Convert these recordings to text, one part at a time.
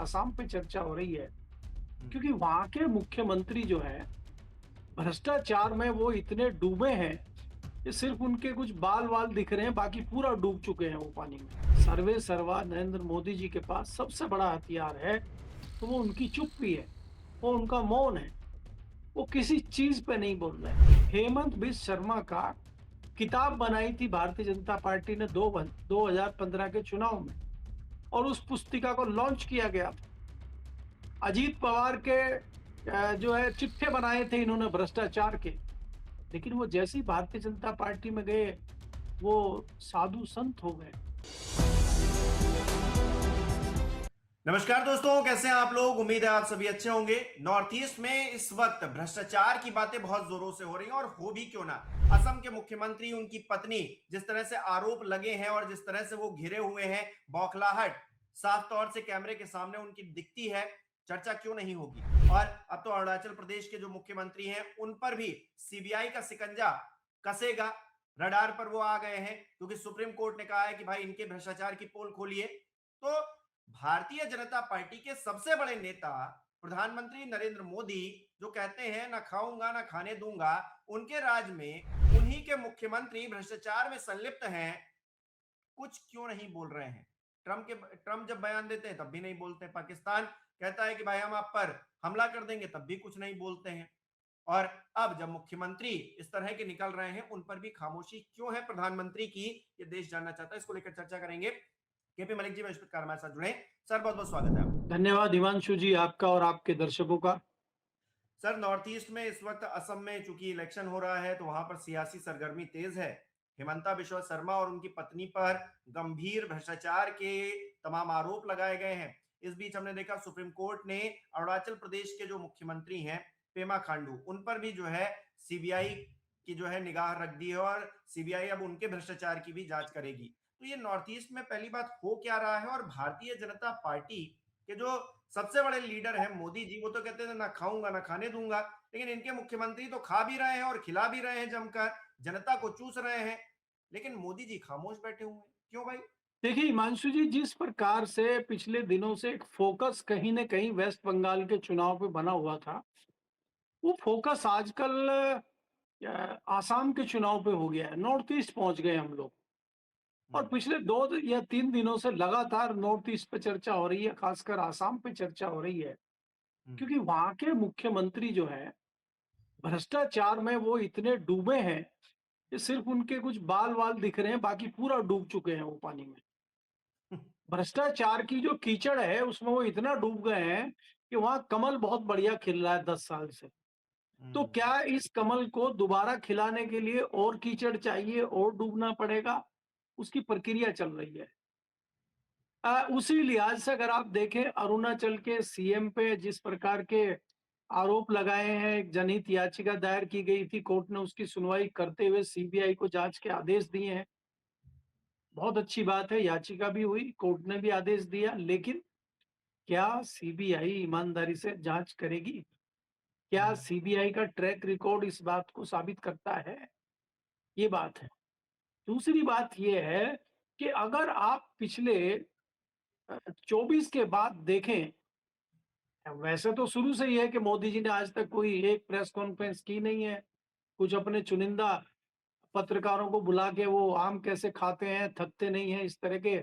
आसाम पे चर्चा हो रही है, हुँ। क्योंकि वहां के मुख्यमंत्री जो है भ्रष्टाचार में वो इतने डूबे हैं कि सिर्फ उनके कुछ बाल वाल दिख रहे हैं, बाकी पूरा डूब चुके हैं वो पानी में। सर्वे सर्वा नरेंद्र मोदी जी के पास सबसे बड़ा हथियार है तो वो उनकी चुप्पी है, वो उनका मौन है। वो किसी चीज पे नहीं बोल रहे। हेमंत बिश्व शर्मा का किताब बनाई थी भारतीय जनता पार्टी ने 2015 के चुनाव में, और उस पुस्तिका को लॉन्च किया गया था। अजीत पवार के जो है चिट्ठे बनाए थे इन्होंने भ्रष्टाचार के, लेकिन वो जैसे ही भारतीय जनता पार्टी में गए वो साधु संत हो गए। नमस्कार दोस्तों, कैसे हैं आप लोग? उम्मीद है आप सभी अच्छे होंगे। नॉर्थ ईस्ट में इस वक्त भ्रष्टाचार की बातें बहुत जोरों से हो रही हैं, और हो भी क्यों ना। असम के मुख्यमंत्री, उनकी पत्नी, जिस तरह से आरोप लगे हैं और जिस तरह से वो घिरे हुए हैं, बौखलाहट साफ तौर से कैमरे के सामने उनकी दिखती है। चर्चा क्यों नहीं होगी। और अब तो अरुणाचल प्रदेश के जो मुख्यमंत्री हैं उन पर भी सीबीआई का शिकंजा कसेगा। रडार पर वो आ गए हैं, क्योंकि सुप्रीम कोर्ट ने कहा है कि भाई इनके भ्रष्टाचार की पोल खोलिए। तो भारतीय जनता पार्टी के सबसे बड़े नेता प्रधानमंत्री नरेंद्र मोदी, जो कहते हैं ना खाऊंगा ना खाने दूंगा, उनके राज में उन्हीं के मुख्यमंत्री भ्रष्टाचार में संलिप्त हैं, कुछ क्यों नहीं बोल रहे हैं। ट्रंप जब बयान देते हैं तब भी नहीं बोलते। पाकिस्तान कहता है कि भाई हम आप पर हमला कर देंगे, तब भी कुछ नहीं बोलते हैं। और अब जब मुख्यमंत्री इस तरह के निकल रहे हैं, उन पर भी खामोशी क्यों है प्रधानमंत्री की, ये देश जानना चाहता है। इसको लेकर चर्चा करेंगे। केपी मलिक जी बृहस्पतिवार हमारे साथ जुड़े। सर, बहुत बहुत स्वागत है आपका। धन्यवाद हिमांशु जी, आपका और आपके दर्शकों का। सर, नॉर्थ ईस्ट में इस वक्त असम में चूंकि इलेक्शन हो रहा है, तो वहां पर सियासी सरगर्मी तेज है। हिमंता बिश्वा शर्मा और उनकी पत्नी पर गंभीर भ्रष्टाचार के तमाम आरोप लगाए गए हैं। इस बीच हमने देखा सुप्रीम कोर्ट ने अरुणाचल प्रदेश के जो मुख्यमंत्री हैं पेमा खांडू, उन पर भी जो है सीबीआई की जो है निगाह रख दी है, और सीबीआई अब उनके भ्रष्टाचार की भी जांच करेगी। तो ये नॉर्थ ईस्ट में पहली बात हो क्या रहा है, और भारतीय जनता पार्टी के जो सबसे बड़े लीडर हैं मोदी जी, वो तो कहते थे ना खाऊंगा ना खाने दूंगा, लेकिन इनके मुख्यमंत्री तो खा भी रहे हैं और खिला भी रहे हैं जमकर, जनता को चूस रहे हैं। लेकिन मोदी जी खामोश बैठे हुए हैं, क्यों भाई? देखिए हिमांशु जी, जिस प्रकार से पिछले दिनों से एक फोकस कहीं न कहीं वेस्ट बंगाल के चुनाव पे बना हुआ था, वो फोकस आजकल आसाम के चुनाव पे हो गया है। नॉर्थ ईस्ट पहुंच गए हम लोग, और हम्म। पिछले 2 या 3 दिनों से लगातार नॉर्थ ईस्ट पे चर्चा हो रही है, खासकर आसाम पे चर्चा हो रही है, हम्म। क्योंकि वहां के मुख्यमंत्री जो है भ्रष्टाचार में वो इतने डूबे हैं कि सिर्फ उनके कुछ बाल वाल दिख रहे हैं, बाकी पूरा डूब चुके हैं वो पानी में। भ्रष्टाचार की जो कीचड़ है उसमें वो इतना डूब गए हैं कि वहां कमल बहुत बढ़िया खिल रहा है 10 साल से। तो हम्म। क्या इस कमल को दोबारा खिलाने के लिए और कीचड़ चाहिए, और डूबना पड़ेगा? उसकी प्रक्रिया चल रही है। उसी लिहाज से अगर आप देखें, अरुणाचल के सीएम पे जिस प्रकार के आरोप लगाए हैं, एक जनहित याचिका दायर की गई थी, कोर्ट ने उसकी सुनवाई करते हुए सीबीआई को जांच के आदेश दिए हैं। बहुत अच्छी बात है, याचिका भी हुई, कोर्ट ने भी आदेश दिया, लेकिन क्या सीबीआई ईमानदारी से जांच करेगी? क्या हम्म। सीबीआई का ट्रैक रिकॉर्ड इस बात को साबित करता है? ये बात है। दूसरी बात ये है कि अगर आप पिछले 24 के बाद देखें, वैसे तो शुरू से ही है कि मोदी जी ने आज तक कोई एक प्रेस कॉन्फ्रेंस की नहीं है। कुछ अपने चुनिंदा पत्रकारों को बुला के वो आम कैसे खाते हैं, थकते नहीं हैं, इस तरह के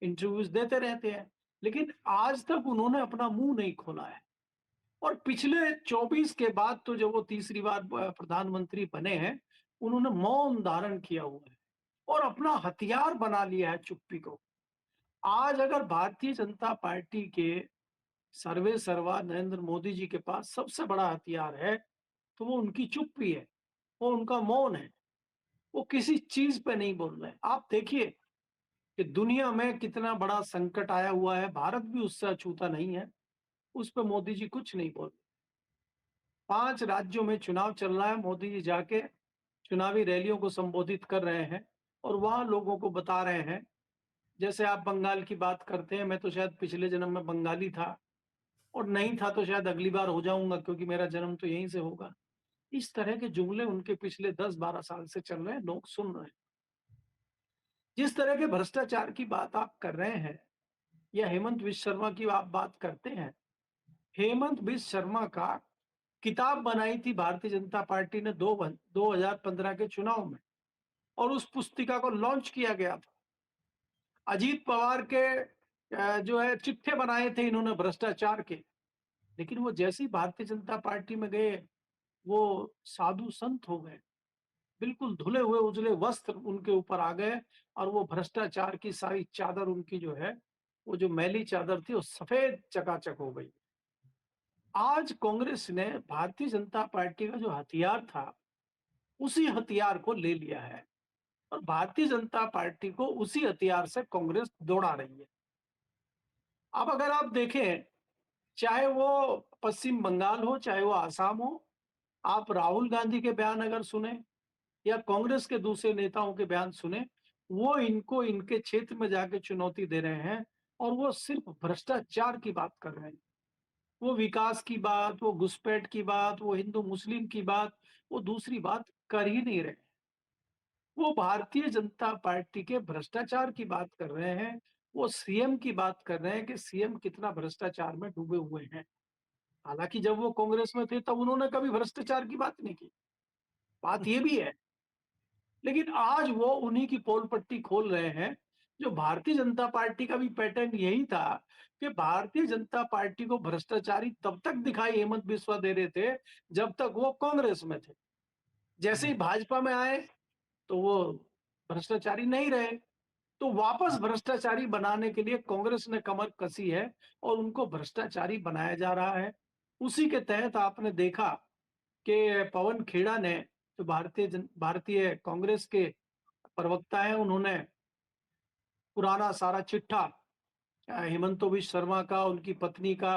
इंटरव्यूज देते रहते हैं। लेकिन आज तक उन्होंने अपना मुंह नहीं खोला है। और पिछले 24 के बाद तो जब वो तीसरी बार प्रधानमंत्री बने हैं, उन्होंने मौन धारण किया हुआ है और अपना हथियार बना लिया है चुप्पी को। आज अगर भारतीय जनता पार्टी के सर्वे सर्वा नरेंद्र मोदी जी के पास सबसे बड़ा हथियार है तो वो उनकी चुप्पी है, वो उनका मौन है। वो किसी चीज पे नहीं बोल रहे। आप देखिए कि दुनिया में कितना बड़ा संकट आया हुआ है, भारत भी उससे अछूता नहीं है, उस पे मोदी जी कुछ नहीं बोल रहे। 5 राज्यों में चुनाव चल रहा है, मोदी जी जाके चुनावी रैलियों को संबोधित कर रहे हैं और वहां लोगों को बता रहे हैं। जैसे आप बंगाल की बात करते हैं, मैं तो शायद पिछले जन्म में बंगाली था, और नहीं था तो शायद अगली बार हो जाऊंगा, क्योंकि मेरा जन्म तो यहीं से होगा। इस तरह के जुमले उनके पिछले 10-12 साल से चल रहे हैं, लोग सुन रहे हैं। जिस तरह के भ्रष्टाचार की बात आप कर रहे हैं, या हेमंत बिश्व शर्मा की आप बात करते हैं, हेमंत बिश्व शर्मा का किताब बनाई थी भारतीय जनता पार्टी ने 2015 के चुनाव में और उस पुस्तिका को लॉन्च किया गया था। अजीत पवार के जो है चिट्ठे बनाए थे इन्होंने भ्रष्टाचार के, लेकिन वो जैसे ही भारतीय जनता पार्टी में गए, वो साधु संत हो गए। बिल्कुल धुले हुए उजले वस्त्र उनके ऊपर आ गए और वो भ्रष्टाचार की सारी चादर उनकी जो है, वो जो मैली चादर थी वो सफेद चकाचक हो गई। आज कांग्रेस ने भारतीय जनता पार्टी का जो हथियार था, उसी हथियार को ले लिया है और भारतीय जनता पार्टी को उसी हथियार से कांग्रेस दौड़ा रही है। अब अगर आप देखें, चाहे वो पश्चिम बंगाल हो, चाहे वो आसाम हो, आप राहुल गांधी के बयान अगर सुने या कांग्रेस के दूसरे नेताओं के बयान सुने, वो इनको इनके क्षेत्र में जाके चुनौती दे रहे हैं और वो सिर्फ भ्रष्टाचार की बात कर रहे हैं। वो विकास की बात, वो घुसपैठ की बात, वो हिंदू मुस्लिम की बात, वो दूसरी बात कर ही नहीं रहे। वो भारतीय जनता पार्टी के भ्रष्टाचार की बात कर रहे हैं, वो सीएम की बात कर रहे हैं कि सीएम कितना भ्रष्टाचार में डूबे हुए हैं। हालांकि जब वो कांग्रेस में थे तब उन्होंने कभी भ्रष्टाचार की बात नहीं की। बात ये भी है, लेकिन आज वो उन्हीं की पोल पट्टी खोल रहे हैं। जो भारतीय जनता पार्टी का भी पैटर्न यही था कि भारतीय जनता पार्टी को भ्रष्टाचारी तब तक दिखाई हेमंत बिस्वा दे रहे थे जब तक वो कांग्रेस में थे। जैसे ही भाजपा में आए तो वो भ्रष्टाचारी नहीं रहे। तो वापस भ्रष्टाचारी बनाने के लिए कांग्रेस ने कमर कसी है और उनको भ्रष्टाचारी बनाया जा रहा है। उसी के तहत आपने देखा कि पवन खेड़ा ने, जो भारतीय कांग्रेस के प्रवक्ता हैं, उन्होंने पुराना सारा चिट्ठा हेमंत बिश्व शर्मा का, उनकी पत्नी का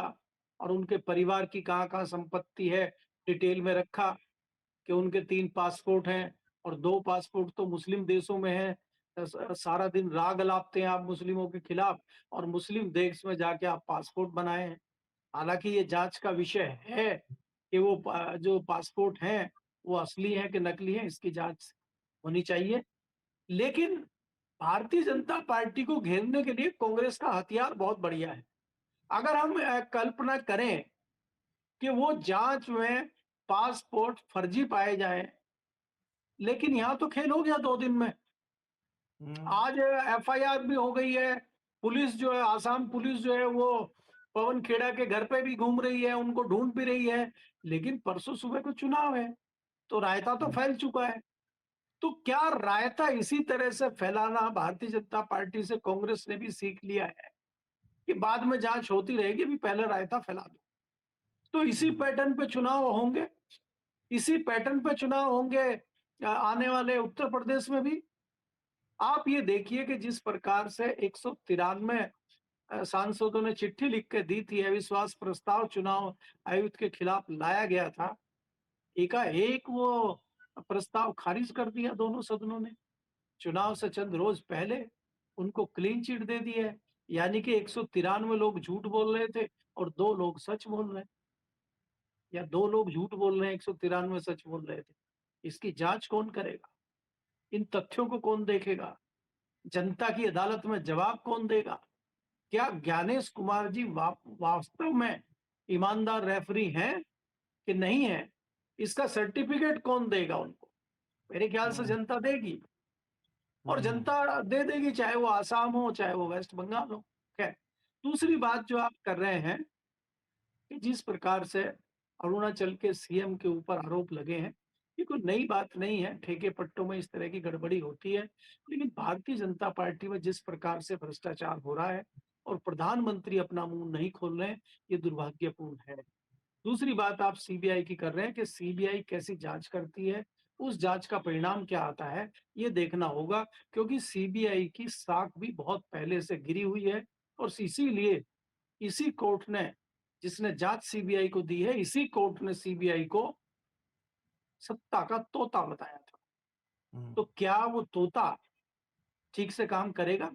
और उनके परिवार की कहाँ-कहाँ संपत्ति है, डिटेल में रखा कि उनके 3 पासपोर्ट हैं और 2 पासपोर्ट तो मुस्लिम देशों में हैं। सारा दिन राग अलापते हैं आप मुस्लिमों के खिलाफ और मुस्लिम देश में जाके आप पासपोर्ट बनाए हैं। हालाँकि ये जाँच का विषय है कि वो जो पासपोर्ट हैं, वो असली हैं कि नकली हैं, इसकी जाँच होनी चाहिए। लेकिन भारतीय जनता पार्टी को घेरने के लिए कांग्रेस का हथियार बहुत बढ़िया है। अगर हम कल्पना करें कि वो जाँच में पासपोर्ट फर्जी पाए जाएँ, लेकिन यहाँ तो खेल हो गया 2 दिन में। आज एफआईआर भी हो गई है। पुलिस जो है, आसाम पुलिस जो है वो पवन खेड़ा के घर पे भी घूम रही है, उनको ढूंढ भी रही है। लेकिन परसों सुबह को चुनाव है, तो रायता तो फैल चुका है। तो क्या रायता इसी तरह से फैलाना भारतीय जनता पार्टी से कांग्रेस ने भी सीख लिया है कि बाद में जांच होती रहेगी, भी पहले रायता फैला दो। तो इसी पैटर्न पे चुनाव होंगे, इसी पैटर्न पे चुनाव होंगे आने वाले उत्तर प्रदेश में भी। आप ये देखिए कि जिस प्रकार से 193 सांसदों ने चिट्ठी लिख के दी थी, अविश्वास प्रस्ताव चुनाव आयुक्त के खिलाफ लाया गया था, एकाएक वो प्रस्ताव खारिज कर दिया दोनों सदनों ने। चुनाव से चंद रोज पहले उनको क्लीन चिट दे दी है, यानी कि 193 लोग झूठ बोल रहे थे और 2 लोग सच बोल रहे हैं, या 2 लोग झूठ बोल रहे हैं, 193 सच बोल रहे थे। इसकी जांच कौन करेगा? इन तथ्यों को कौन देखेगा? जनता की अदालत में जवाब कौन देगा? क्या ज्ञानेश कुमार जी वास्तव में ईमानदार रेफरी हैं कि नहीं है? इसका सर्टिफिकेट कौन देगा उनको? मेरे ख्याल से जनता देगी और जनता दे देगी, चाहे वो आसाम हो, चाहे वो वेस्ट बंगाल हो। खैर, दूसरी बात जो आप कर रहे हैं कि जिस प्रकार से अरुणाचल के सीएम के ऊपर आरोप लगे हैं, ये कोई नई बात नहीं है, ठेके पट्टों में इस तरह की गड़बड़ी होती है। लेकिन भारतीय जनता पार्टी में जिस प्रकार से भ्रष्टाचार हो रहा है और प्रधानमंत्री अपना मुँह नहीं खोल रहे हैं, ये दुर्भाग्यपूर्ण है। दूसरी बात आप सीबीआई की कर रहे हैं कि सीबीआई कैसी जाँच करती है, उस जाँच का परिणाम क्या आता है, ये देखना होगा, क्योंकि सीबीआई की साख भी बहुत पहले से गिरी हुई है और इसीलिए इसी कोर्ट ने, जिसने जांच सीबीआई को दी है, इसी कोर्ट ने सीबीआई को सत्ता का तोता बताया था। तो क्या वो तोता ठीक से काम करेगा?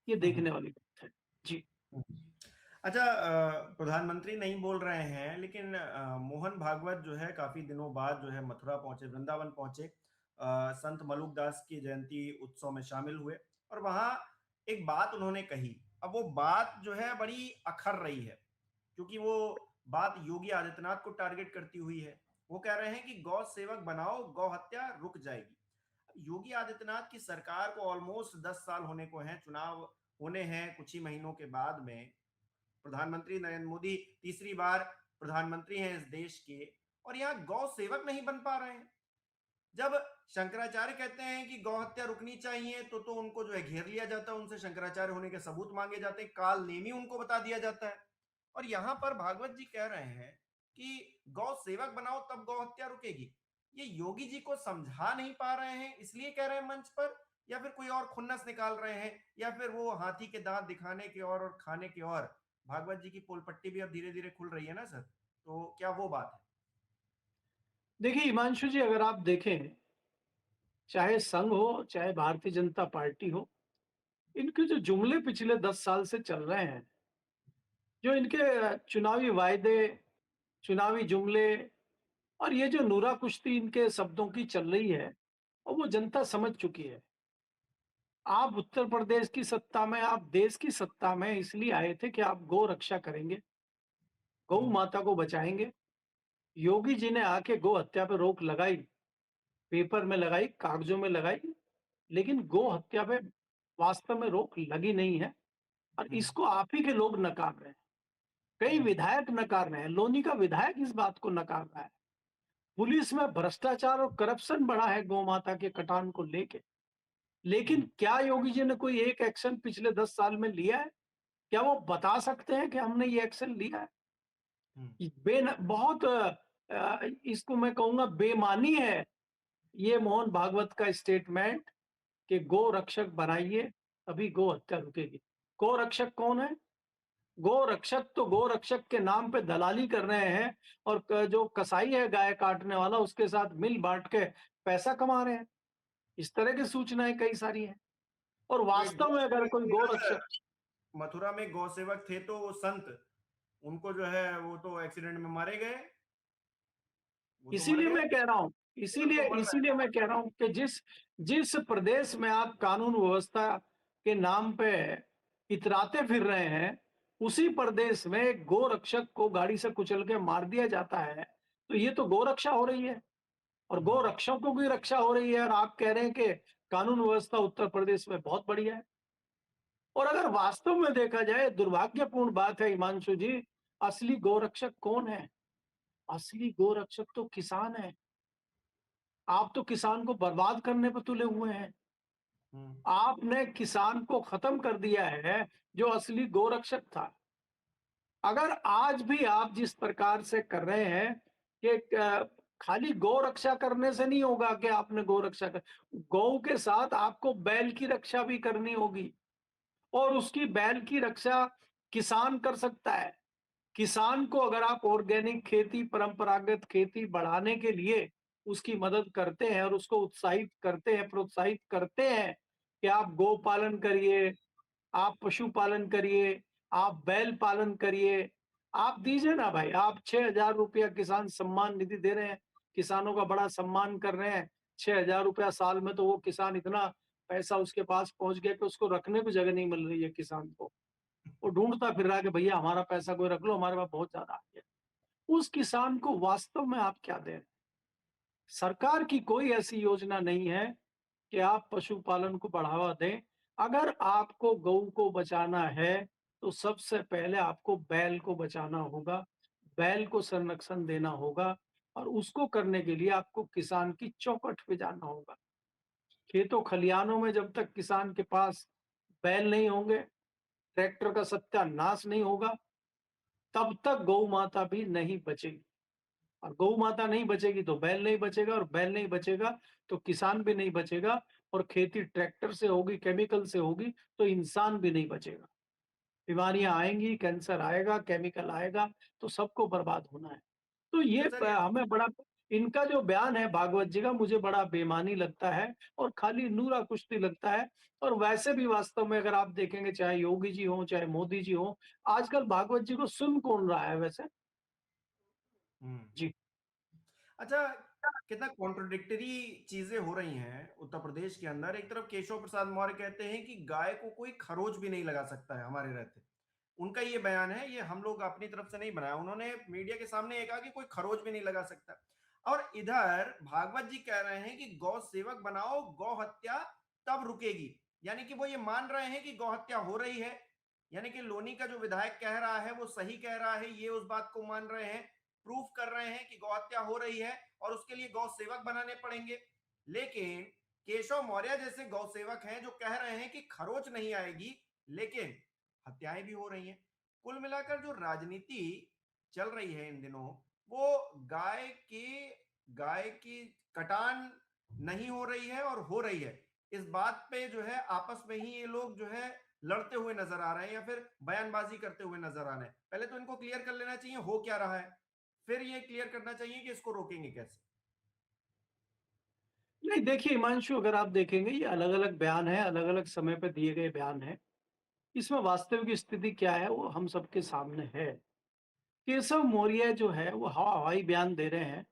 ये देखने वाली बात है। जी। अच्छा, प्रधानमंत्री नहीं बोल रहे हैं, लेकिन मोहन भागवत जो है काफी दिनों बाद जो है मथुरा पहुंचे, वृंदावन पहुंचे, संत मलुकदास की जयंती उत्सव में शामिल हुए और वहां एक बात उन्होंने कही अब वो बात जो है बड़ी अखर रही है, क्योंकि वो बात योगी आदित्यनाथ को टारगेट करती हुई है। वो कह रहे हैं कि गौ सेवक बनाओ, गौ हत्या रुक जाएगी। योगी आदित्यनाथ की सरकार को ऑलमोस्ट 10 साल होने को हैं, चुनाव होने हैं कुछ ही महीनों के बाद में। प्रधानमंत्री नरेंद्र मोदी तीसरी बार प्रधानमंत्री हैं इस देश के, और यहाँ गौ सेवक नहीं बन पा रहे हैं। जब शंकराचार्य कहते हैं कि गौ हत्या रुकनी चाहिए तो उनको जो है घेर लिया जाता है, उनसे शंकराचार्य होने के सबूत मांगे जाते हैं, काल नेमी उनको बता दिया जाता है। और यहां पर भागवत जी कह रहे हैं कि गौ सेवक बनाओ तब गौ हत्या रुकेगी। ये योगी जी को समझा नहीं पा रहे हैं इसलिए कह रहे हैं मंच पर, या फिर कोई और खुन्नस निकाल रहे हैं, या फिर वो हाथी के दांत दिखाने की और खाने की और। भागवत जी की पोल पट्टी भी अब धीरे धीरे खुल रही है ना सर, तो क्या वो बात है? देखिए हिमांशु जी, अगर आप देखें, चाहे संघ हो चाहे भारतीय जनता पार्टी हो, इनके जो जुमले पिछले 10 साल से चल रहे हैं, जो इनके चुनावी वायदे, चुनावी जुमले, और ये जो नूरा कुश्ती इनके शब्दों की चल रही है, और वो जनता समझ चुकी है। आप उत्तर प्रदेश की सत्ता में, आप देश की सत्ता में इसलिए आए थे कि आप गौ रक्षा करेंगे, गौ हम्म। माता को बचाएंगे। योगी जी ने आके गौ हत्या पे रोक लगाई, पेपर में लगाई, कागजों में लगाई, लेकिन गौ हत्या पे वास्तव में रोक लगी नहीं है। और हम्म। इसको आप ही के लोग नकार रहे हैं, कई हम्म। विधायक नकार रहे हैं, लोनी का विधायक इस बात को नकार रहा है। पुलिस में भ्रष्टाचार और करप्शन बढ़ा है गौ माता के कटान को लेके, लेकिन हम्म। क्या योगी जी ने कोई एक एक्शन पिछले 10 साल में लिया है? क्या वो बता सकते हैं कि हमने ये एक्शन लिया है? हम्म। बहुत इसको मैं कहूंगा बेमानी है ये मोहन भागवत का स्टेटमेंट कि गो रक्षक बनाइए तभी गो हत्या रुकेगी। गो रक्षक कौन है? गो रक्षक तो गो रक्षक के नाम पे दलाली कर रहे हैं, और जो कसाई है गाय काटने वाला उसके साथ मिल बांट के पैसा कमा रहे हैं। इस तरह की सूचनाएं कई सारी हैं। और तो एक वास्तव गौ में अगर सेवक कोई थे गो यार, रक्षक, मथुरा में गौ सेवक थे तो वो संत, उनको जो है वो तो एक्सीडेंट में मारे गए, वो तो मर इसीलिए गए। मैं कह रहा हूं, ये लोग इसीलिए तो मर रहे इसीलिए मैं कह रहा हूं कि जिस जिस प्रदेश में आप कानून व्यवस्था के नाम पे इतराते फिर रहे हैं, उसी प्रदेश में गो रक्षक को गाड़ी से कुचल के मार दिया जाता है, तो ये तो गो रक्षा हो रही है, और गो हैं। रक्षकों की रक्षा हो रही है, और आप कह रहे हैं कि कानून व्यवस्था उत्तर प्रदेश में बहुत बढ़िया है। और अगर वास्तव में देखा जाए, दुर्भाग्यपूर्ण बात है हिमांशु जी, असली गोरक्षक कौन है? असली गोरक्षक तो किसान है। आप तो किसान को बर्बाद करने पर तुले हुए हैं। हम्म। आपने किसान को खत्म कर दिया है, जो असली गोरक्षक था। अगर आज भी आप जिस प्रकार से कर रहे हैं कि खाली गौ रक्षा करने से नहीं होगा कि आपने गौ रक्षा कर, गौ के साथ आपको बैल की रक्षा भी करनी होगी, और उसकी बैल की रक्षा किसान कर सकता है। किसान को अगर आप ऑर्गेनिक खेती, परंपरागत खेती बढ़ाने के लिए उसकी मदद करते हैं और उसको उत्साहित करते हैं, प्रोत्साहित करते हैं कि आप गौ पालन करिए, आप पशुपालन करिए, आप बैल पालन करिए, आप दीजिए ना भाई। आप 6,000 रुपया किसान सम्मान निधि दे रहे हैं, किसानों का बड़ा सम्मान कर रहे हैं। 6,000 रुपया साल में, तो वो किसान इतना पैसा उसके पास पहुंच गया कि उसको रखने को जगह नहीं मिल रही है किसान को। वो ढूंढता फिर रहा है कि भैया हमारा पैसा कोई रख लो, हमारे पास बहुत ज्यादा आ गया। उस किसान को वास्तव में आप क्या दे रहे हैं? सरकार की कोई ऐसी योजना नहीं है कि आप पशुपालन को बढ़ावा दें। अगर आपको गौ को बचाना है, तो सबसे पहले आपको बैल को बचाना होगा, बैल को संरक्षण देना होगा, और उसको करने के लिए आपको किसान की चौकट पे जाना होगा। खेतों खलिहानों में जब तक किसान के पास बैल नहीं होंगे, ट्रैक्टर का सत्यानाश नहीं होगा, तब तक गौ माता भी नहीं बचेगी। और गौ माता नहीं बचेगी तो बैल नहीं बचेगा, और बैल नहीं बचेगा तो किसान भी नहीं बचेगा। और खेती ट्रैक्टर से होगी, केमिकल से होगी, तो इंसान भी नहीं बचेगा। बीमारियां आएंगी, कैंसर आएगा, केमिकल आएगा, तो सबको बर्बाद होना है। तो ये अच्छा सर, हमें बड़ा, इनका जो बयान है भागवत जी का, मुझे बड़ा बेमानी लगता है और खाली नूरा कुश्ती लगता है। और वैसे भी वास्तव में अगर आप देखेंगे, चाहे योगी जी हो चाहे मोदी जी हो, आजकल भागवत जी को सुन कौन रहा है वैसे? हम्म। जी। अच्छा, कितना कॉन्ट्रोडिक्टरी चीजें हो रही हैं उत्तर प्रदेश के अंदर। एक तरफ केशव प्रसाद मौर्य कहते हैं कि गाय को कोई खरोच भी नहीं लगा सकता है हमारे रहते। उनका ये बयान है, ये हम लोग अपनी तरफ से नहीं बनाया, उन्होंने मीडिया के सामने ये कहा कि कोई खरोच भी नहीं लगा सकता। और इधर भागवत जी कह रहे हैं कि गौ सेवक बनाओ, गौ हत्या तब रुकेगी। यानी कि वो ये मान रहे हैं कि गौ हत्या हो रही है, यानी कि लोनी का जो विधायक कह रहा है वो सही कह रहा है, ये उस बात को मान रहे हैं, प्रूफ कर रहे हैं कि गौ हत्या हो रही है और उसके लिए गौ सेवक बनाने पड़ेंगे। लेकिन केशव मौर्य जैसे गौ सेवक हैं जो कह रहे हैं कि खरोच नहीं आएगी, लेकिन हत्याएं भी हो रही हैं। कुल मिलाकर जो राजनीति चल रही है इन दिनों, वो गाय की कटान नहीं हो रही है और हो रही है। इस बात पे जो है आपस में ही ये लोग जो है लड़ते हुए नजर आ रहे हैं या फिर बयानबाजी करते हुए नजर आ रहे हैं। पहले तो इनको क्लियर कर लेना चाहिए हो क्या रहा है, फिर ये क्लियर करना चाहिए कि इसको रोकेंगे कैसे। नहीं, देखिए हिमांशु, अगर आप देखेंगे ये अलग-अलग बयान हैं, अलग-अलग समय पे दिए गए बयान हैं। इसमें वास्तविक स्थिति क्या है वो हम सबके सामने है। केशव मौर्य जो है वो हवाई बयान दे रहे हैं,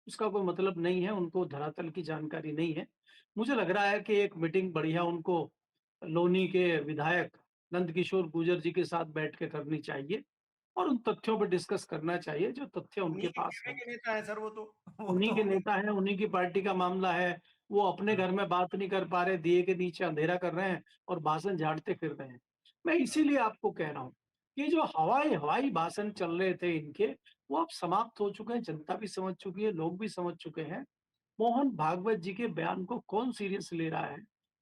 उसका कोई मतलब नहीं है, उनको धरातल की जानकारी नहीं है। मुझे लग रहा है कि एक मीटिंग बढ़िया उनको लोनी के विधायक नंदकिशोर गुर्जर जी के साथ बैठ के करनी चाहिए और उन तथ्यों पर डिस्कस करना चाहिए जो तथ्य उनके उन्हीं के पास खेमे हैं। के नेता है सर वो तो वो उन्हीं तो के नेता हैं, उन्हीं की पार्टी का मामला है। वो अपने हाँ, घर में बात नहीं कर पा रहे, दिए के नीचे अंधेरा कर रहे हैं और भाषण झाड़ते फिर रहे हैं। मैं हाँ, इसीलिए आपको कह रहा हूँ कि जो हवाई हवाई भाषण चल रहे थे इनके, वो अब समाप्त हो चुके हैं, जनता भी समझ चुकी है, लोग भी समझ चुके हैं। मोहन भागवत जी के बयान को कौन सीरियस ले रहा है,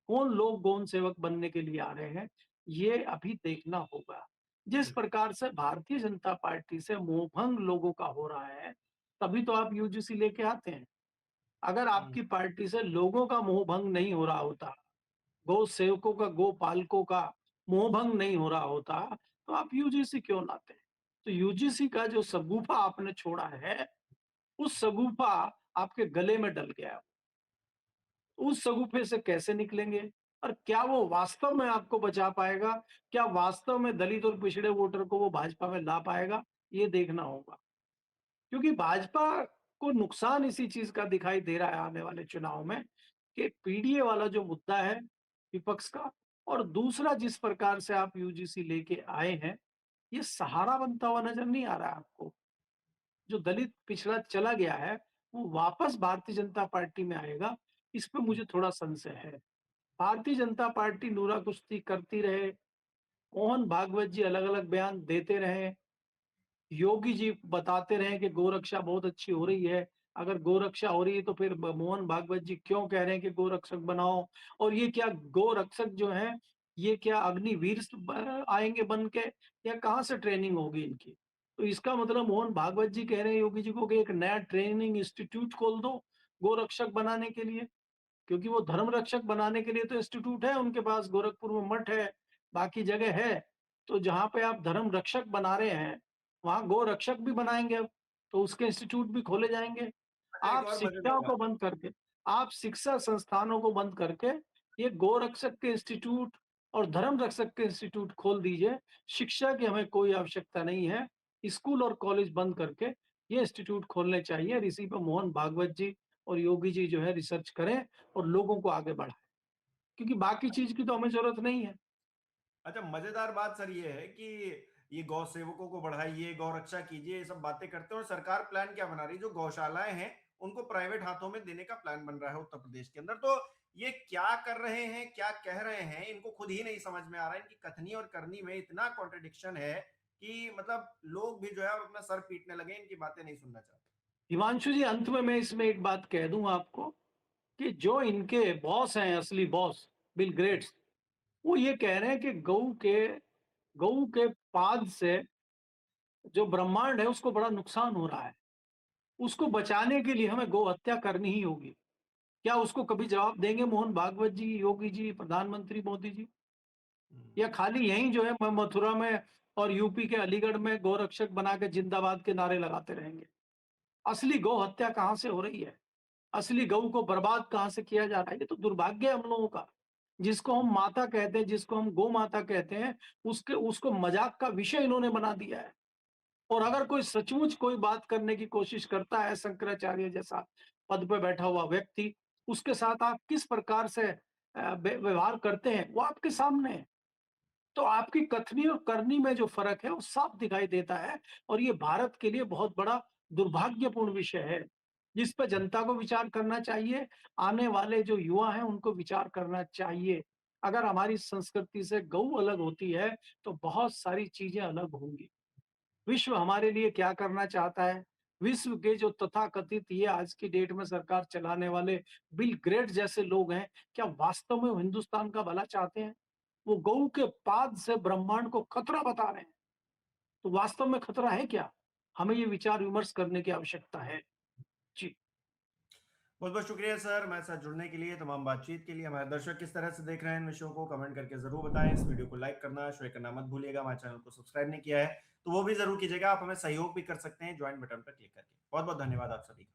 कौन लोग गौण सेवक बनने के लिए आ रहे हैं, ये अभी देखना होगा। जिस बिल्कुल। प्रकार से भारतीय जनता पार्टी से मोहभंग लोगों का हो रहा है, तभी तो आप यूजीसी लेके आते हैं। अगर हम्म, आपकी पार्टी से लोगों का मोह भंग नहीं हो रहा होता, गौ सेवकों का, गो पालकों का मोह भंग नहीं हो रहा होता, तो आप यूजीसी क्यों लाते? तो यूजीसी का जो सगुफा आपने छोड़ा है, उस सगुफा आपके गले में डल गया है। उस सगुफे से कैसे निकलेंगे? और क्या वो वास्तव में आपको बचा पाएगा? क्या वास्तव में दलित और पिछड़े वोटर को वो भाजपा में ला पाएगा? ये देखना होगा। क्योंकि भाजपा को नुकसान इसी चीज का दिखाई दे रहा है आने वाले चुनाव में कि पीडीए वाला जो मुद्दा है विपक्ष का, और दूसरा जिस प्रकार से आप यूजीसी लेके आए हैं, ये सहारा बनता हुआ नजर नहीं आ रहा है आपको। जो दलित पिछड़ा चला गया है वो वापस भारतीय जनता पार्टी में आएगा, इस पे मुझे थोड़ा संशय है। भारतीय जनता पार्टी नूरा कुश्ती करती रहे, मोहन भागवत जी अलग अलग बयान देते रहे, योगी जी बताते रहे कि गोरक्षा बहुत अच्छी हो रही है। अगर गोरक्षा हो रही है तो फिर मोहन भागवत जी क्यों कह रहे हैं कि गोरक्षक बनाओ? और ये क्या गोरक्षक जो है, ये क्या अग्निवीर आएंगे बन के, या कहाँ से ट्रेनिंग होगी इनकी? तो इसका मतलब मोहन भागवत जी कह रहे हैं योगी जी को कि एक नया ट्रेनिंग इंस्टीट्यूट खोल दो गोरक्षक बनाने के लिए। क्योंकि वो धर्म रक्षक बनाने के लिए तो इंस्टीट्यूट है उनके पास, गोरखपुर में मठ है, बाकी जगह है। तो जहाँ पे आप धर्म रक्षक बना रहे हैं, वहाँ गो रक्षक भी बनाएंगे अब, तो उसके इंस्टीट्यूट भी खोले जाएंगे। अच्छा एक आप और मजेदार शिक्षाओं को बात। बंद करके, आप शिक्षा संस्थानों को बंद करके ये गो रक्षक के इंस्टीट्यूट और धर्म रक्षक के इंस्टीट्यूट खोल दीजिए। शिक्षा की हमें कोई आवश्यकता नहीं है। स्कूल और कॉलेज बंद करके ये इंस्टीट्यूट खोलने चाहिए और इसी पर मोहन भागवत जी और योगी जी जो है रिसर्च करें और लोगों को आगे बढ़ाएं, क्योंकि बाकी चीज की तो हमें जरूरत नहीं है। अच्छा मजेदार बात सर ये है कि ये गौ सेवकों को बढ़ाइए, गौ रक्षा कीजिए, ये सब बातें करते हैं और सरकार प्लान क्या बना रही है, जो गौशालाएं हैं उनको प्राइवेट हाथों में देने का प्लान बन रहा है उत्तर प्रदेश के अंदर। तो ये क्या कर रहे हैं, क्या कह रहे हैं, इनको खुद ही नहीं समझ में आ रहा है। इनकी कथनी और करनी में इतना कॉन्ट्रडिक्शन है कि मतलब लोग भी जो है अपना सर पीटने लगे, इनकी बातें नहीं सुनना चाहते। हिमांशु जी, अंत में मैं इसमें एक बात कह दूं आपको कि जो इनके बॉस हैं, असली बॉस बिल ग्रेट्स, वो ये कह रहे हैं कि गऊ के पाद से जो ब्रह्मांड है उसको बड़ा नुकसान हो रहा है। उसको बचाने के लिए हमें गौ हत्या करनी ही होगी। क्या उसको कभी जवाब देंगे मोहन भागवत जी, योगी जी, प्रधानमंत्री मोदी जी? हम्म। या खाली यहीं जो है मथुरा में और यूपी के अलीगढ़ में गौरक्षक बना के जिंदाबाद के नारे लगाते रहेंगे? असली गौ हत्या कहाँ से हो रही है? असली गऊ को बर्बाद कहाँ से किया जा रहा है? ये तो दुर्भाग्य है हम लोगों का। जिसको हम माता कहते हैं, जिसको हम गौ माता कहते हैं, उसके उसको मजाक का विषय इन्होंने बना दिया है। और अगर कोई सचमुच कोई बात करने की कोशिश करता है, शंकराचार्य जैसा पद पे बैठा हुआ व्यक्ति, उसके साथ आप किस प्रकार से व्यवहार करते हैं, वो आपके सामने है। तो आपकी कथनी और करनी में जो फ़र्क है, वो साफ दिखाई देता है और ये भारत के लिए बहुत बड़ा दुर्भाग्यपूर्ण विषय है, जिस पे जनता को विचार करना चाहिए, आने वाले जो युवा हैं, उनको विचार करना चाहिए। अगर हमारी संस्कृति से गऊ अलग होती है, तो बहुत सारी चीज़ें अलग होंगी। विश्व हमारे लिए क्या करना चाहता है? विश्व के जो तथाकथित ये आज की डेट में सरकार चलाने वाले बिल ग्रेट जैसे लोग हैं, क्या वास्तव में वो हिंदुस्तान का भला चाहते हैं? वो गऊ के पाद से ब्रह्मांड को खतरा बता रहे हैं, तो वास्तव में खतरा है क्या? हमें ये विचार विमर्श करने की आवश्यकता है। जी। बहुत बहुत शुक्रिया सर हमारे साथ जुड़ने के लिए, तमाम बातचीत के लिए। हमारे दर्शक किस तरह से देख रहे हैं इन विषयों को कमेंट करके जरूर बताएं। इस वीडियो को लाइक करना शेयर करना मत भूलिएगा। हमारे चैनल को सब्सक्राइब नहीं किया है तो वो भी जरूर कीजिएगा। आप हमें सहयोग भी कर सकते हैं ज्वाइन बटन पर क्लिक करके। बहुत बहुत धन्यवाद आप सभी का।